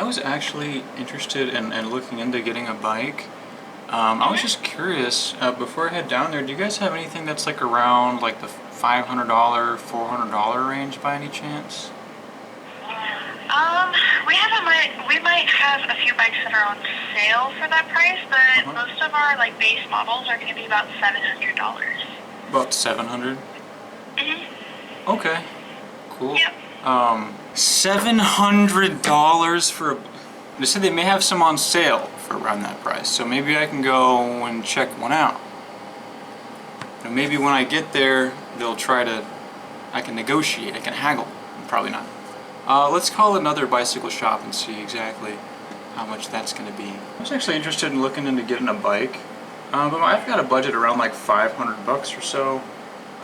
was actually interested in looking into getting a bike. I was just curious, before I head down there, do you guys have anything that's like around like the $500, $400 range by any chance? We might have a few bikes that are on sale for that price, but most of our like base models are going to be about $700. About 700? Mm-hmm. Okay, cool. Yep. $700 for a... They said they may have some on sale for around that price, so maybe I can go and check one out. And maybe when I get there, they'll try to... I can negotiate, I can haggle. Probably not. Let's call another bicycle shop and see exactly how much that's going to be. I was actually interested in looking into getting a bike, but I've got a budget around like 500 bucks or so.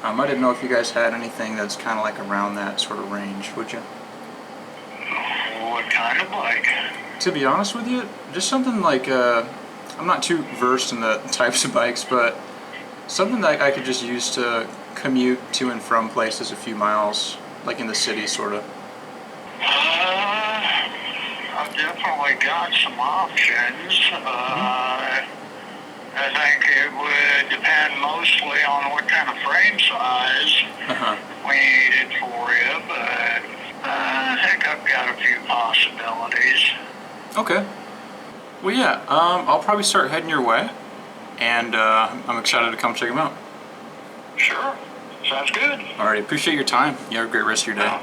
I didn't know if you guys had anything that's kind of like around that sort of range, would you? What kind of bike? To be honest with you, just something like, I'm not too versed in the types of bikes, but something that I could just use to commute to and from places a few miles, like in the city, sort of. I've definitely got some options. I think it would depend mostly on what kind of frame size we needed for you, but I think I've got a few possibilities. Okay. Well, yeah, I'll probably start heading your way, and I'm excited to come check them out. Sure. Sounds good. Alright, appreciate your time. You have a great rest of your day.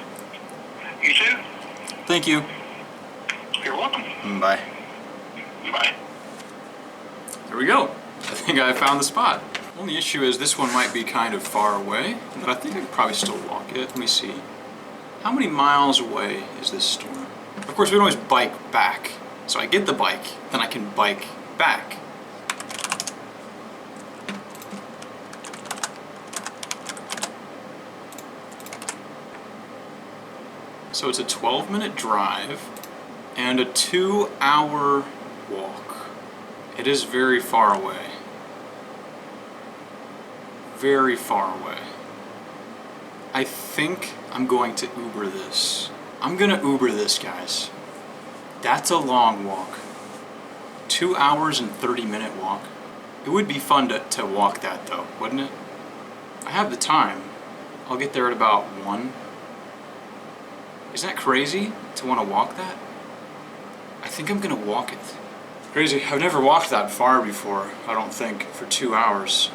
You too. Thank you. You're welcome. Bye. Bye. There we go. I think I found the spot. Only issue is this one might be kind of far away, but I think I could probably still walk it. Let me see. How many miles away is this store? Of course, we can always bike back. So I get the bike, then I can bike back. So it's a 12-minute drive and a 2-hour walk. It is very far away. Very far away. I think I'm going to Uber this. I'm gonna Uber this, guys. That's a long walk. 2 hours and 30-minute walk. It would be fun to walk that though, wouldn't it? I have the time. I'll get there at about 1. Isn't that crazy to want to walk that? I think I'm gonna walk it. Crazy, I've never walked that far before, I don't think, for 2 hours.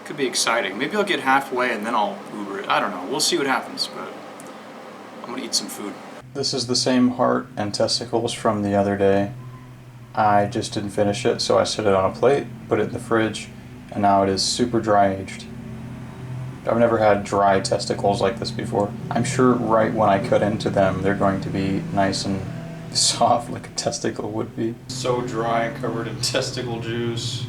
Could be exciting. Maybe I'll get halfway and then I'll Uber it. I don't know, we'll see what happens, but I'm gonna eat some food. This is the same heart and testicles from the other day. I just didn't finish it, so I set it on a plate, put it in the fridge, and now it is super dry aged. I've never had dry testicles like this before. I'm sure right when I cut into them, they're going to be nice and soft like a testicle would be. So dry and covered in testicle juice.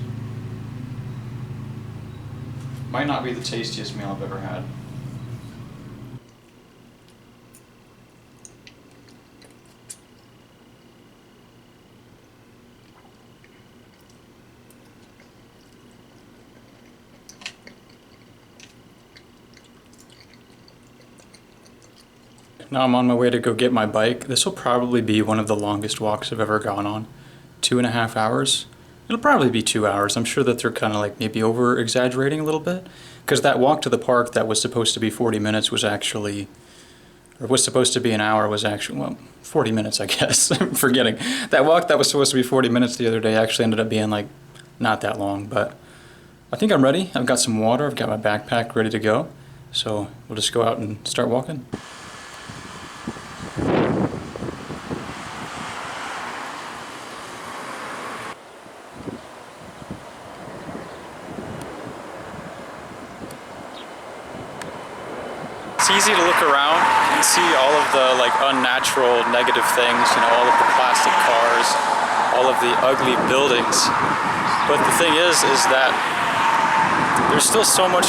Might not be the tastiest meal I've ever had. Now I'm on my way to go get my bike. This will probably be one of the longest walks I've ever gone on. 2.5 hours. It'll probably be 2 hours. I'm sure that they're kind of like maybe over exaggerating a little bit. Because that walk to the park that was supposed to be 40 minutes was actually, or was supposed to be an hour was actually, well, 40 minutes I guess. I'm forgetting. That walk that was supposed to be 40 minutes the other day actually ended up being like not that long. But I think I'm ready. I've got some water. I've got my backpack ready to go. So we'll just go out and start walking. It's easy to look around and see all of the like unnatural negative things, you know, all of the plastic cars, all of the ugly buildings. But the thing is that there's still so much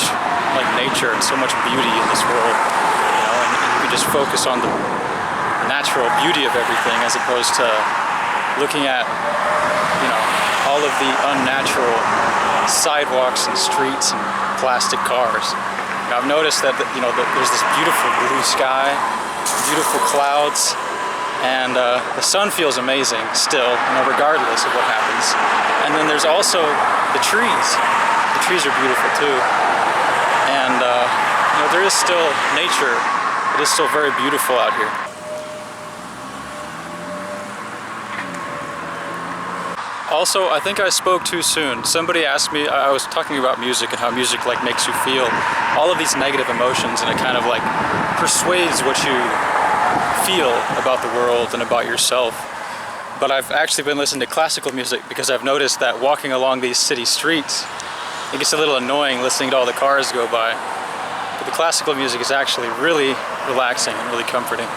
like nature and so much beauty in this world, you know, and you can just focus on the natural beauty of everything as opposed to looking at, you know, all of the unnatural sidewalks and streets and plastic cars. I've noticed that, you know, that there's this beautiful blue sky, beautiful clouds, And the sun feels amazing still, regardless of what happens. And then there's also the trees. The trees are beautiful too. And there is still nature. It is still very beautiful out here. Also, I think I spoke too soon. Somebody asked me, I was talking about music and how music like makes you feel all of these negative emotions, and it kind of like persuades what you feel about the world and about yourself. But I've actually been listening to classical music because I've noticed that walking along these city streets, it gets a little annoying listening to all the cars go by. But the classical music is actually really relaxing and really comforting.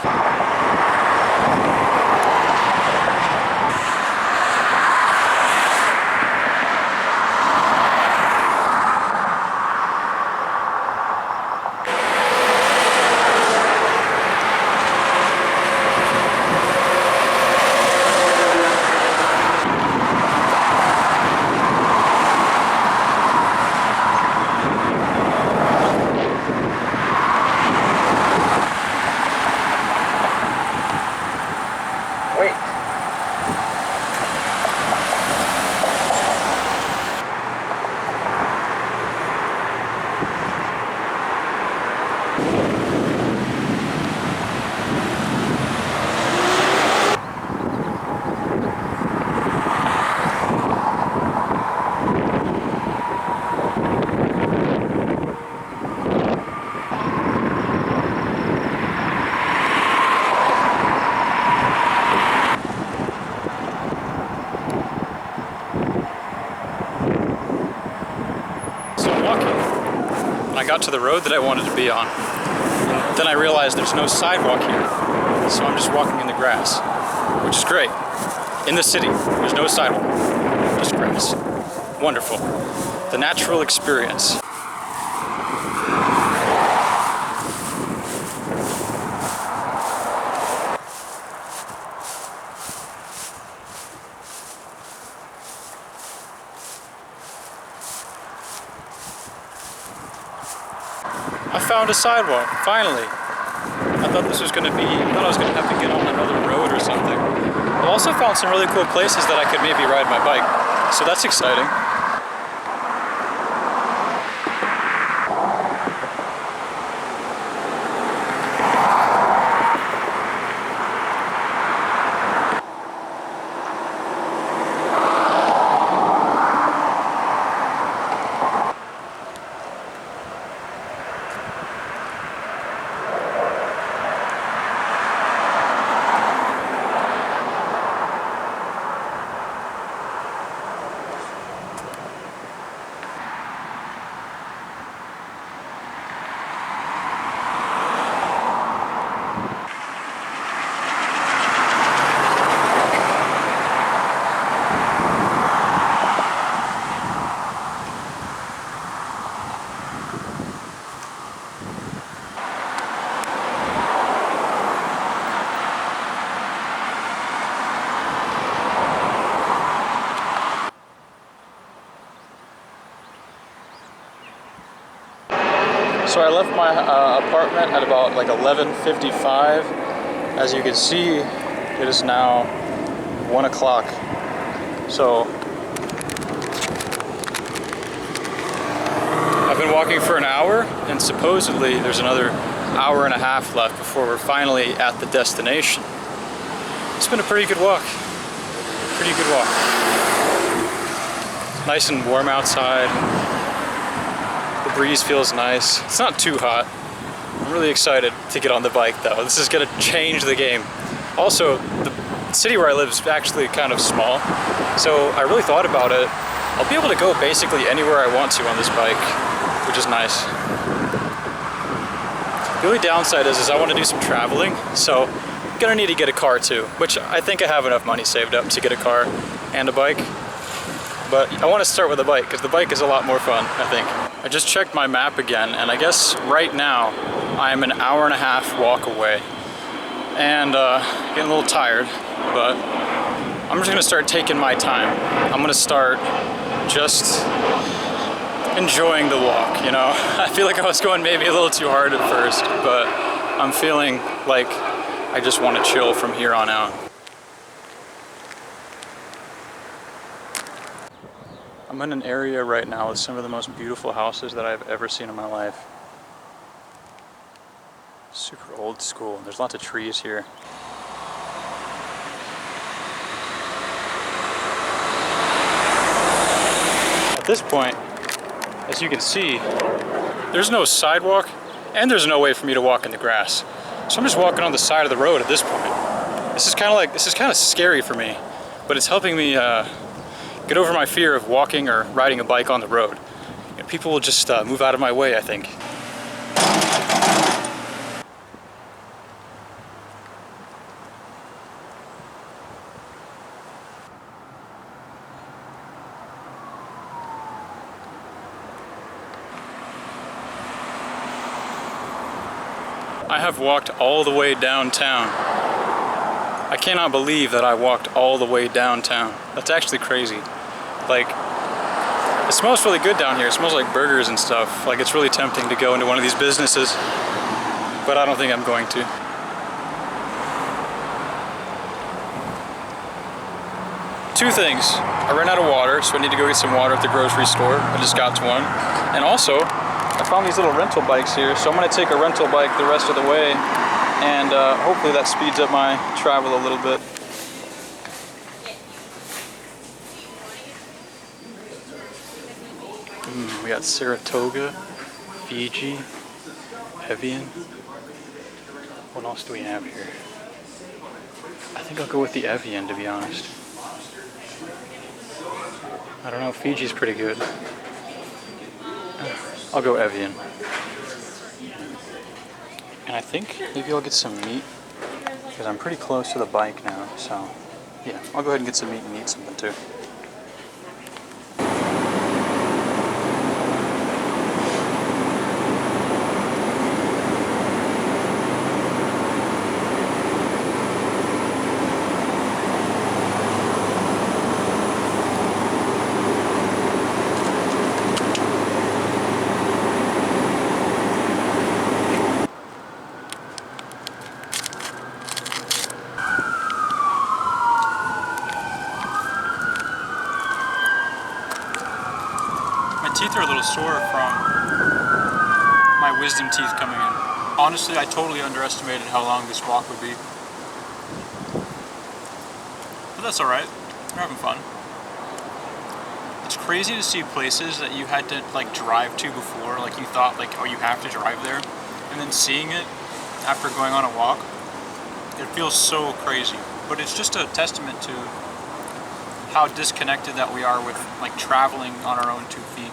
I got to the road that I wanted to be on. And then I realized there's no sidewalk here. So I'm just walking in the grass, which is great. In the city, there's no sidewalk, just grass. Wonderful. The natural experience. I found a sidewalk, finally. I thought this was going to be, I thought I was going to have to get on another road or something. I also found some really cool places that I could maybe ride my bike, so that's exciting. So I left my apartment at about like 11:55. As you can see, it is now 1 o'clock. So I've been walking for an hour, and supposedly there's another hour and a half left before we're finally at the destination. It's been a pretty good walk. Pretty good walk. Nice and warm outside. The breeze feels nice. It's not too hot. I'm really excited to get on the bike though. This is gonna change the game. Also, the city where I live is actually kind of small, so I really thought about it. I'll be able to go basically anywhere I want to on this bike, which is nice. The only downside is I want to do some traveling, so I'm gonna need to get a car too, which I think I have enough money saved up to get a car and a bike. But I want to start with a bike because the bike is a lot more fun, I think. I just checked my map again, and I guess right now I'm an hour and a half walk away. And getting a little tired, but I'm just gonna start taking my time. I'm gonna start just enjoying the walk, you know? I feel like I was going maybe a little too hard at first, but I'm feeling like I just want to chill from here on out. I'm in an area right now with some of the most beautiful houses that I've ever seen in my life. Super old school. There's lots of trees here. At this point, as you can see, there's no sidewalk and there's no way for me to walk in the grass. So I'm just walking on the side of the road at this point. This is kind of scary for me, but it's helping me get over my fear of walking or riding a bike on the road. You know, people will just move out of my way, I think. I have walked all the way downtown. I cannot believe that I walked all the way downtown. That's actually crazy. Like, it smells really good down here. It smells like burgers and stuff. Like, it's really tempting to go into one of these businesses, but I don't think I'm going to. Two things. I ran out of water, so I need to go get some water at the grocery store. I just got to one. And also, I found these little rental bikes here, so I'm going to take a rental bike the rest of the way, and hopefully that speeds up my travel a little bit. We got Saratoga, Fiji, Evian. What else do we have here? I think I'll go with the Evian, to be honest. I don't know, Fiji's pretty good. I'll go Evian. And I think maybe I'll get some meat, because I'm pretty close to the bike now, so yeah, I'll go ahead and get some meat and eat something too. Teeth are a little sore from my wisdom teeth coming in. Honestly, I totally underestimated how long this walk would be. But that's alright. We're having fun. It's crazy to see places that you had to like drive to before, like you thought like, oh, you have to drive there, and then seeing it after going on a walk, it feels so crazy. But it's just a testament to how disconnected that we are with like traveling on our own 2 feet.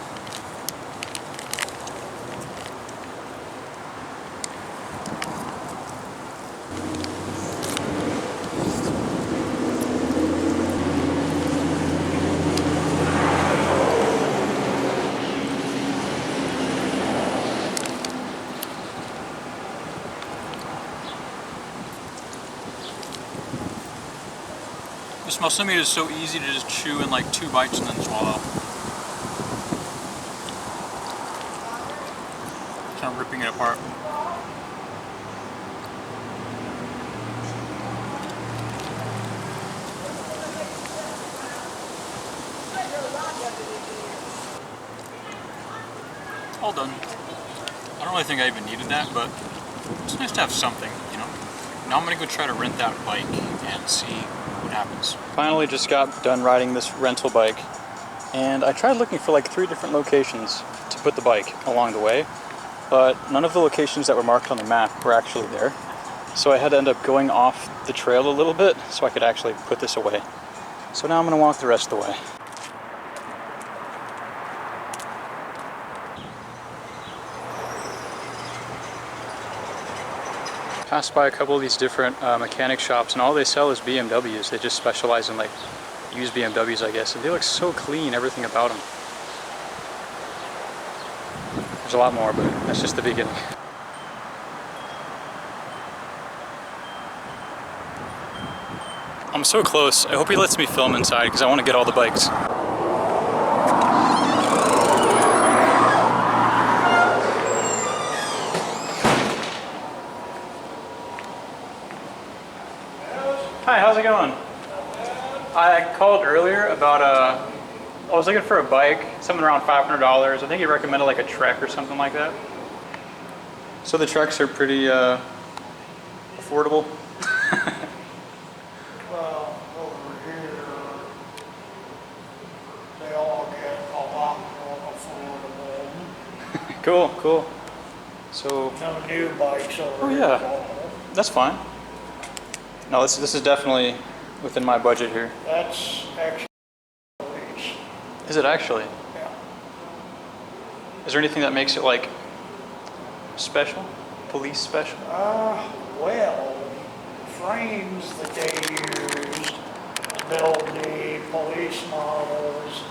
This muscle meat is so easy to just chew in like 2 bites and then swallow. Kind of ripping it apart. All done. I don't really think I even needed that, but it's nice to have something, you know? Now I'm gonna go try to rent that bike and see what happens. Finally just got done riding this rental bike, and I tried looking for like 3 different locations to put the bike along the way, but none of the locations that were marked on the map were actually there. So I had to end up going off the trail a little bit so I could actually put this away. So now I'm gonna walk the rest of the way. Passed by a couple of these different mechanic shops, and all they sell is BMWs. They just specialize in like used BMWs, I guess, and they look so clean, everything about them. There's a lot more, but that's just the beginning. I'm so close. I hope he lets me film inside because I want to get all the bikes. Hi, how's it going? I called earlier about I was looking for a bike, something around $500. I think you recommended like a Trek or something like that. So the Treks are pretty affordable. Well, over here, they all get a lot more affordable. Cool, cool. So No new bikes over Oh, here yeah. at all. that's fine. No, this is definitely within my budget here. That's actually police. Is it actually? Yeah. Is there anything that makes it like special? Police special? Well, frames that they used to build the police models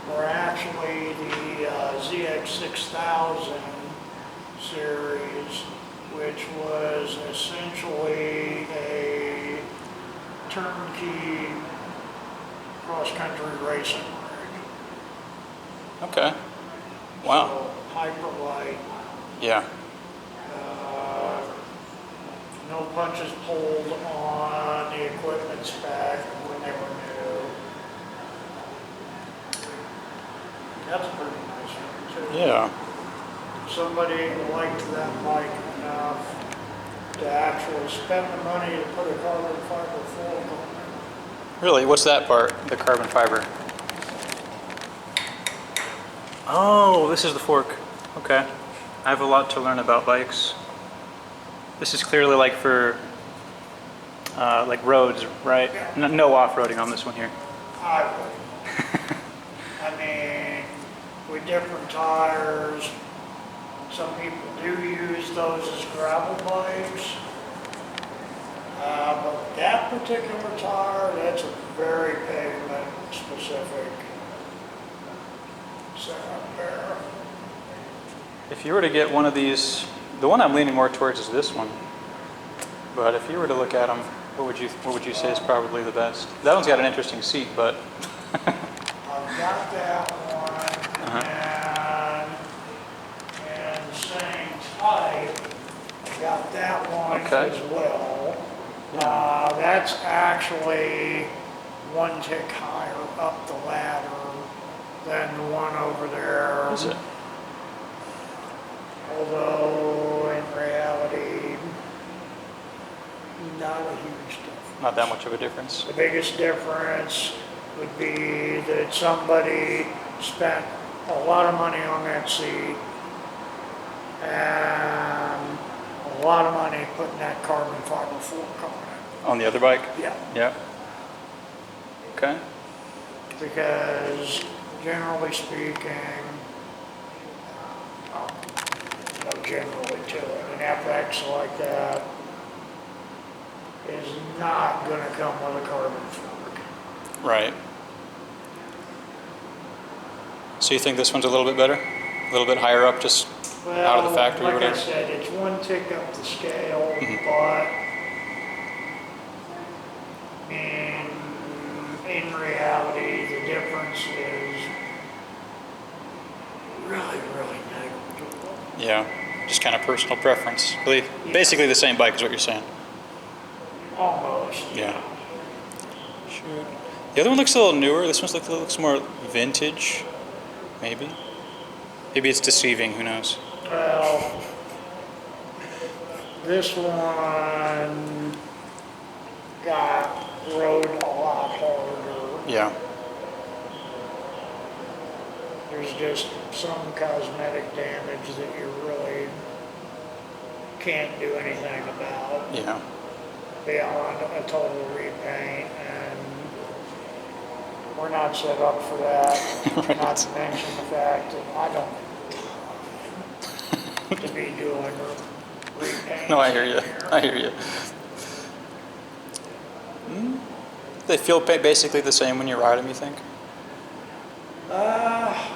were actually the ZX6000 series, which was essentially a turnkey cross-country racing rig. Okay. Wow. So, hyperlight, Yeah. no punches pulled on the equipment spec when they were new. That's a pretty nice one too. Yeah. Somebody liked that bike enough to actually spend the money to put a carbon fiber fork on it. Really? What's that part? The carbon fiber. Oh, this is the fork. Okay. I have a lot to learn about bikes. This is clearly like for like roads, right? Yeah. No off-roading on this one here. I would. I mean, with different tires, some people do use those as gravel bikes. But with that particular tire, that's a very pavement specific setup there. If you were to get one of these, the one I'm leaning more towards is this one. But if you were to look at them, what would you say is probably the best? That one's got an interesting seat, but I've got that one, and same type, I got that one Okay. as well. That's actually one tick higher up the ladder than the one over there. is it? Although in reality, not a huge difference. Not that much of a difference. The biggest difference would be that somebody spent a lot of money on that seat and a lot of money putting that carbon fiber fork on it. On the other bike? Yeah, Yeah. Okay. because generally speaking, generally to it, an FX like that is not going to come with a carbon fork. Right. So you think this one's a little bit better? A little bit higher up, just out of the factory or Like I whatever? said, it's one tick up the scale, but in reality, the difference is really, really negligible. Yeah. Just kind of personal preference. Really, basically the same bike is what you're saying. Almost. Yeah. Shoot. The other one looks a little newer. This one looks more vintage, maybe. Maybe it's deceiving. Who knows? Well, this one got rode a lot harder. Yeah. There's just some cosmetic damage that you really can't do anything about Yeah. beyond a total repaint, and we're not set up for that. Right. Not to mention the fact that I don't have to be doing repaint. No, I hear you. I hear you. They feel basically the same when you ride them, you think?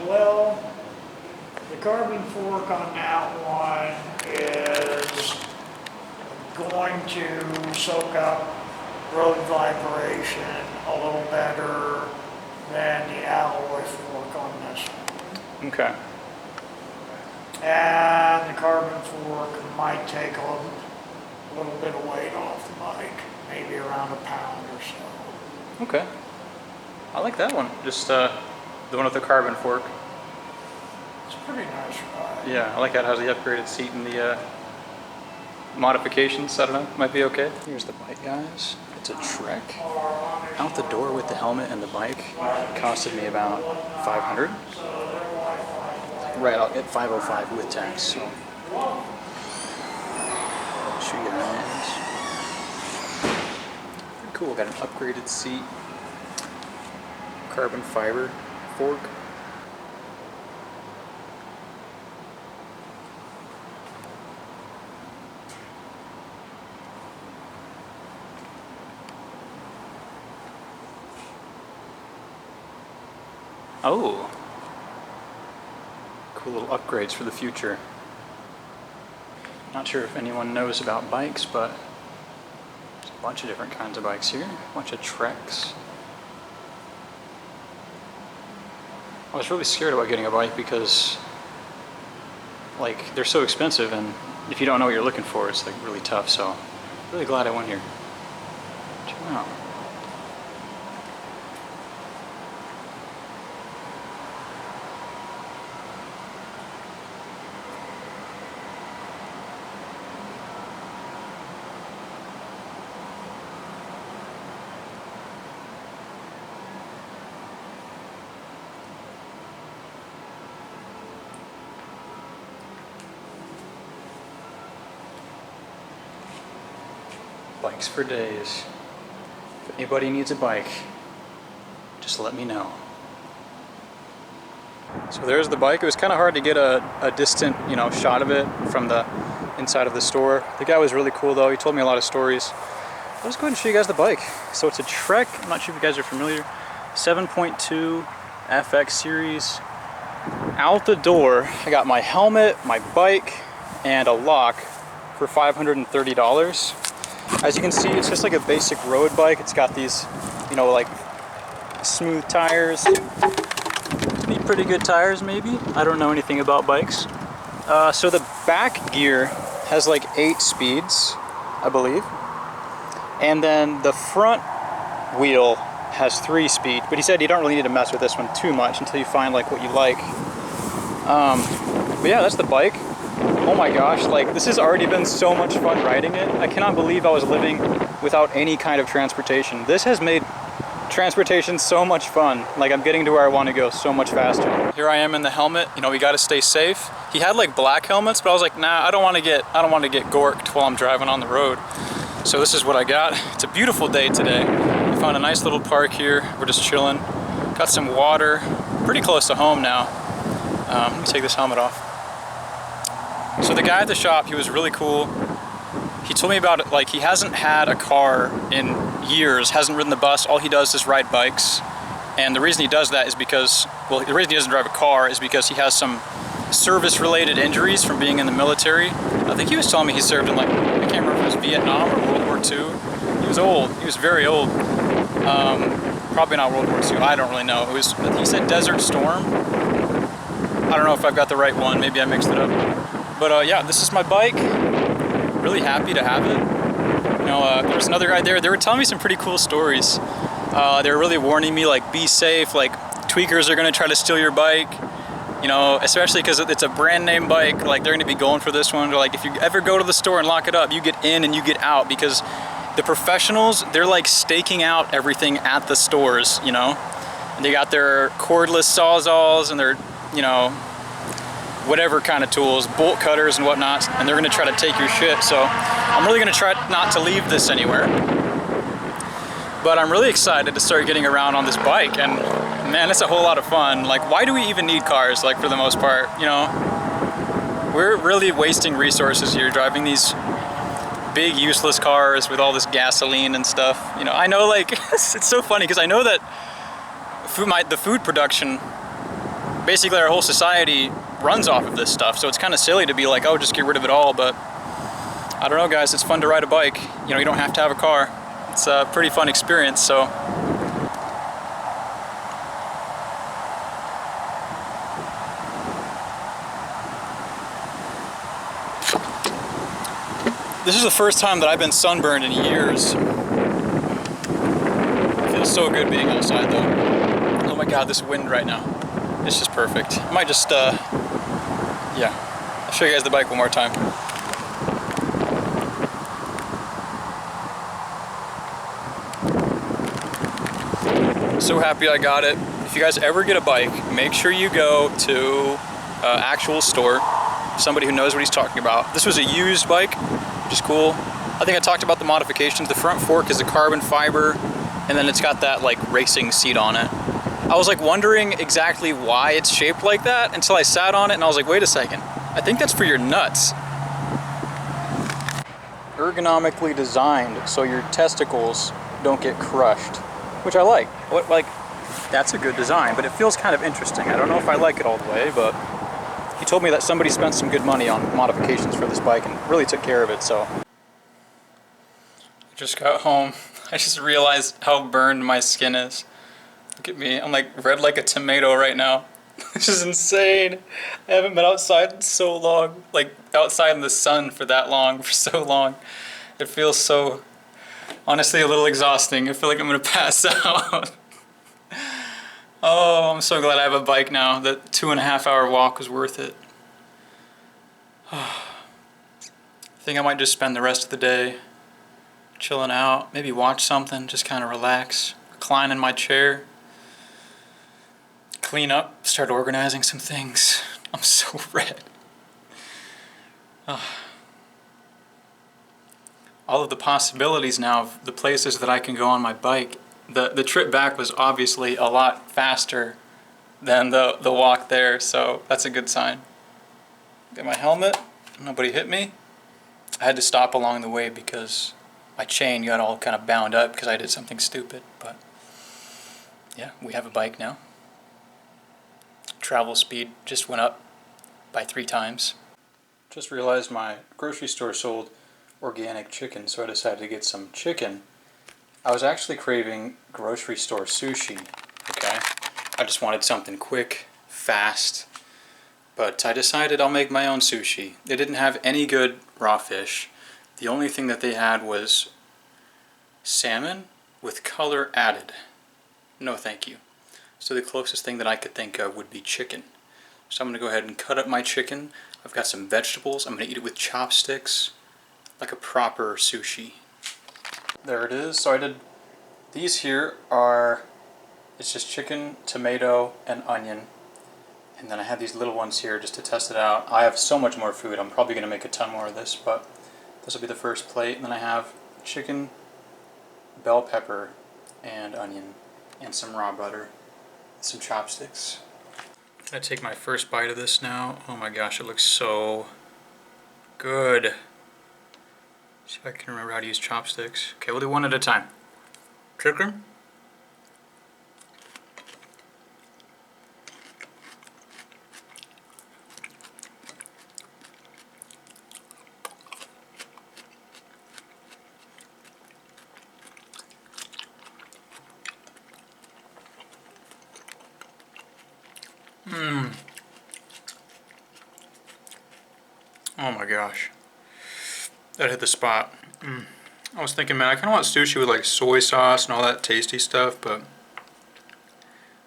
Well, the carbon fork on that one is going to soak up road vibration a little better than the alloy fork on this one. Okay. And the carbon fork might take a little bit of weight off the bike, maybe around a pound or so. Okay. I like that one. Just the one with the carbon fork. It's a pretty nice ride. Yeah, I like how it has the upgraded seat and the modifications. I don't know, might be okay. Here's the bike, guys. It's a Trek. Out the door with the helmet and the bike costed me about $500. Right, I'll get $505 with tax. So, show you guys. Pretty cool. Got an upgraded seat, carbon fiber fork. Oh, cool little upgrades for the future. Not sure if anyone knows about bikes, but there's a bunch of different kinds of bikes here. A bunch of Treks. I was really scared about getting a bike because, like, they're so expensive, and if you don't know what you're looking for, it's like really tough. So, really glad I went here. Check them out. Bikes for days. If anybody needs a bike, just let me know. So there's the bike. It was kind of hard to get a distant, shot of it from the inside of the store. The guy was really cool though. He told me a lot of stories. Let's go ahead and show you guys the bike. So it's a Trek. I'm not sure if you guys are familiar. 7.2 FX series. Out the door, I got my helmet, my bike, and a lock for $530. As you can see, it's just like a basic road bike. It's got these, like smooth tires. Need pretty good tires, maybe. I don't know anything about bikes. So the back gear has like 8 speeds, I believe. And then the front wheel has 3 speed. But he said you don't really need to mess with this one too much until you find like what you like. But yeah, that's the bike. Oh my gosh, like this has already been so much fun riding it. I cannot believe I was living without any kind of transportation. This has made transportation so much fun. Like I'm getting to where I want to go so much faster. Here I am in the helmet. We got to stay safe. He had like black helmets, but I was like, nah, I don't want to get gorked while I'm driving on the road. So this is what I got. It's a beautiful day today. We found a nice little park here. We're just chilling. Got some water. Pretty close to home now. Let me take this helmet off. So the guy at the shop, he was really cool. He told me about it, like he hasn't had a car in years, hasn't ridden the bus. All he does is ride bikes. And the reason he does that is because, well, the reason he doesn't drive a car is because he has some service-related injuries from being in the military. I think he was telling me he served in like, I can't remember if it was Vietnam or World War II. He was old, he was very old. Probably not World War II, I don't really know. He said Desert Storm. I don't know if I've got the right one, maybe I mixed it up. But yeah, this is my bike. Really happy to have it. There was another guy there. They were telling me some pretty cool stories. They were really warning me, like, be safe. Like, tweakers are gonna try to steal your bike. Especially because it's a brand name bike. Like, they're gonna be going for this one. They're like, if you ever go to the store and lock it up, you get in and you get out, because the professionals, they're like staking out everything at the stores. And they got their cordless sawzalls and their, whatever kind of tools, bolt cutters and whatnot, and they're gonna try to take your shit. So I'm really gonna try not to leave this anywhere. But I'm really excited to start getting around on this bike, and man, it's a whole lot of fun. Like, why do we even need cars, like, for the most part, We're really wasting resources here, driving these big useless cars with all this gasoline and stuff. I know, like, it's so funny, because I know that the food production, basically our whole society runs off of this stuff, so it's kind of silly to be like, oh, just get rid of it all. But I don't know, guys, it's fun to ride a bike. You don't have to have a car. It's a pretty fun experience. So this is the first time that I've been sunburned in years. Feels so good being outside though. Oh my god, this wind right now. It's just perfect. I might just, yeah. I'll show you guys the bike one more time. So happy I got it. If you guys ever get a bike, make sure you go to an actual store, somebody who knows what he's talking about. This was a used bike, which is cool. I think I talked about the modifications. The front fork is a carbon fiber, and then it's got that like racing seat on it. I was like wondering exactly why it's shaped like that until I sat on it and I was like, wait a second, I think that's for your nuts. Ergonomically designed so your testicles don't get crushed, which I like. Like, that's a good design, but it feels kind of interesting. I don't know if I like it all the way, but he told me that somebody spent some good money on modifications for this bike and really took care of it, so. Just got home. I just realized how burned my skin is. Look at me, I'm like red like a tomato right now. This is insane. I haven't been outside in so long, like outside in the sun for that long, for so long. It feels so, honestly, a little exhausting. I feel like I'm gonna pass out. Oh, I'm so glad I have a bike now. That 2.5 hour walk was worth it. I think I might just spend the rest of the day chilling out, maybe watch something, just kind of relax, recline in my chair, clean up, start organizing some things. I'm so red. All of the possibilities now of the places that I can go on my bike. The trip back was obviously a lot faster than the walk there, so that's a good sign. Got my helmet, nobody hit me. I had to stop along the way because my chain got all kind of bound up because I did something stupid, but yeah, we have a bike now. Travel speed just went up by 3 times. Just realized my grocery store sold organic chicken, so I decided to get some chicken. I was actually craving grocery store sushi, okay? I just wanted something quick, fast, but I decided I'll make my own sushi. They didn't have any good raw fish. The only thing that they had was salmon with color added. No thank you. So the closest thing that I could think of would be chicken. So I'm going to go ahead and cut up my chicken. I've got some vegetables. I'm going to eat it with chopsticks, like a proper sushi. There it is. So I did, these here are, it's just chicken, tomato, and onion. And then I have these little ones here just to test it out. I have so much more food. I'm probably going to make a ton more of this, but this will be the first plate. And then I have chicken, bell pepper, and onion, and some raw butter, some chopsticks. I take my first bite of this now. Oh my gosh, it looks so good. See if I can remember how to use chopsticks. Okay, we'll do one at a time. Chicken. Oh my gosh. That hit the spot. I was thinking, man, I kind of want sushi with like soy sauce and all that tasty stuff, but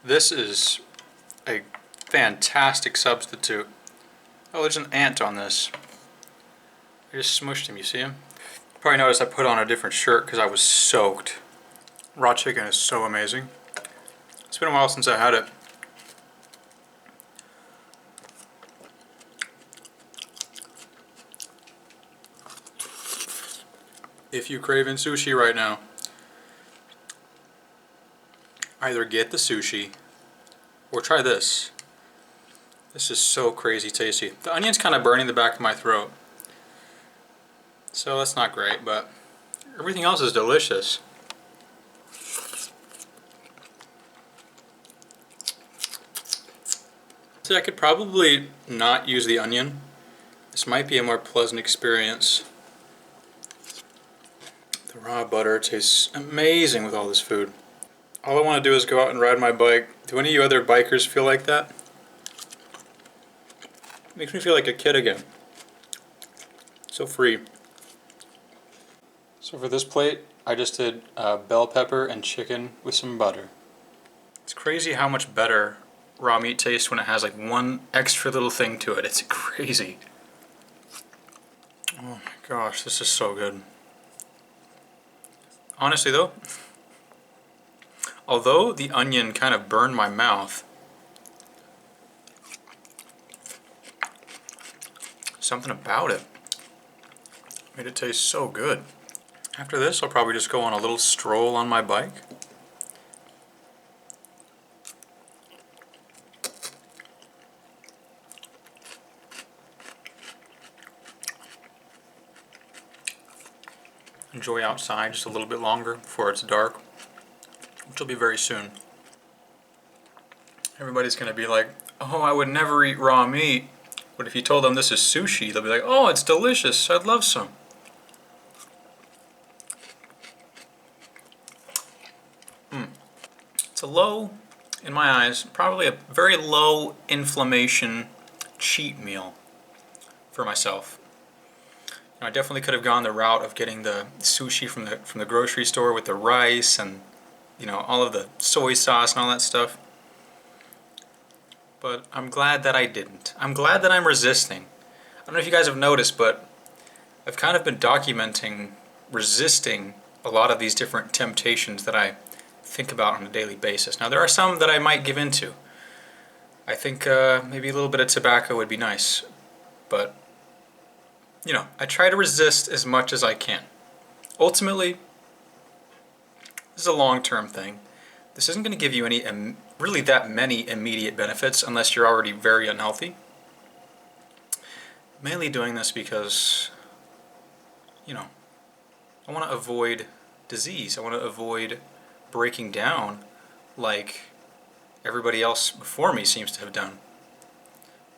this is a fantastic substitute. Oh, there's an ant on this. I just smushed him, you see him? Probably noticed I put on a different shirt because I was soaked. Raw chicken is so amazing. It's been a while since I had it. If you're craving sushi right now, either get the sushi or try this. This is so crazy tasty. The onion's kind of burning the back of my throat, so that's not great, but everything else is delicious. See, I could probably not use the onion. This might be a more pleasant experience. The raw butter tastes amazing with all this food. All I want to do is go out and ride my bike. Do any of you other bikers feel like that? Makes me feel like a kid again. So free. So for this plate, I just did bell pepper and chicken with some butter. It's crazy how much better raw meat tastes when it has like one extra little thing to it. It's crazy. Oh my gosh, this is so good. Honestly though, although the onion kind of burned my mouth, something about it made it taste so good. After this, I'll probably just go on a little stroll on my bike. Enjoy outside just a little bit longer before it's dark, which will be very soon. Everybody's gonna be like, oh, I would never eat raw meat. But if you told them this is sushi, they'll be like, oh, it's delicious, I'd love some. It's a low, in my eyes, probably a very low inflammation cheat meal for myself. I definitely could have gone the route of getting the sushi from the grocery store with the rice and, you know, all of the soy sauce and all that stuff. But I'm glad that I didn't. I'm glad that I'm resisting. I don't know if you guys have noticed, but I've kind of been documenting resisting a lot of these different temptations that I think about on a daily basis. Now there are some that I might give into. I think maybe a little bit of tobacco would be nice, but you know, I try to resist as much as I can. Ultimately, this is a long-term thing. This isn't going to give you any really that many immediate benefits unless you're already very unhealthy. Mainly doing this because, you know, I want to avoid disease. I want to avoid breaking down like everybody else before me seems to have done,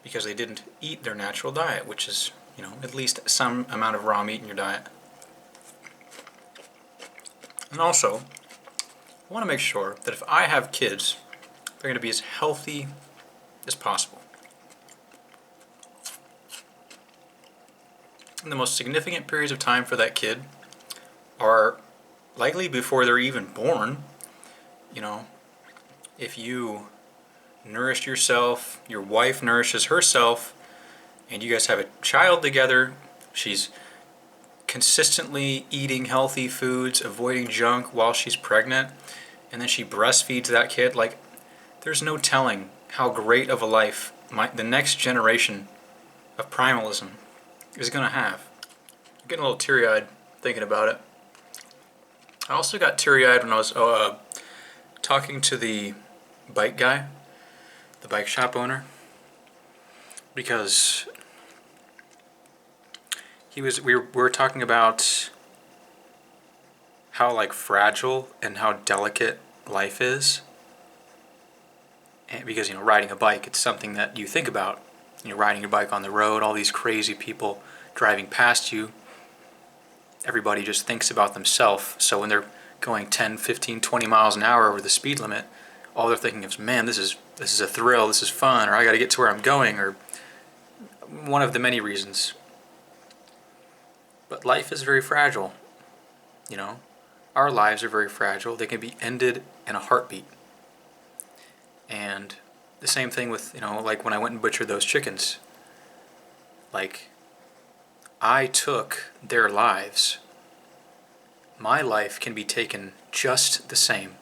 because they didn't eat their natural diet, which is, you know, at least some amount of raw meat in your diet. And also, I want to make sure that if I have kids, they're going to be as healthy as possible. And the most significant periods of time for that kid are likely before they're even born. You know, if you nourished yourself, your wife nourishes herself, and you guys have a child together, she's consistently eating healthy foods, avoiding junk while she's pregnant, and then she breastfeeds that kid, like, there's no telling how great of a life the next generation of primalism is going to have. I'm getting a little teary-eyed thinking about it. I also got teary-eyed when I was talking to the bike guy, the bike shop owner, because we were talking about how like fragile and how delicate life is. And because, you know, riding a bike, it's something that you think about. You know, riding your bike on the road, all these crazy people driving past you. Everybody just thinks about themselves. So when they're going 10, 15, 20 miles an hour over the speed limit, all they're thinking is, man, this is a thrill, this is fun, or I got to get to where I'm going, or one of the many reasons. But life is very fragile. You know, our lives are very fragile. They can be ended in a heartbeat. And the same thing with, you know, like when I went and butchered those chickens. Like, I took their lives. My life can be taken just the same.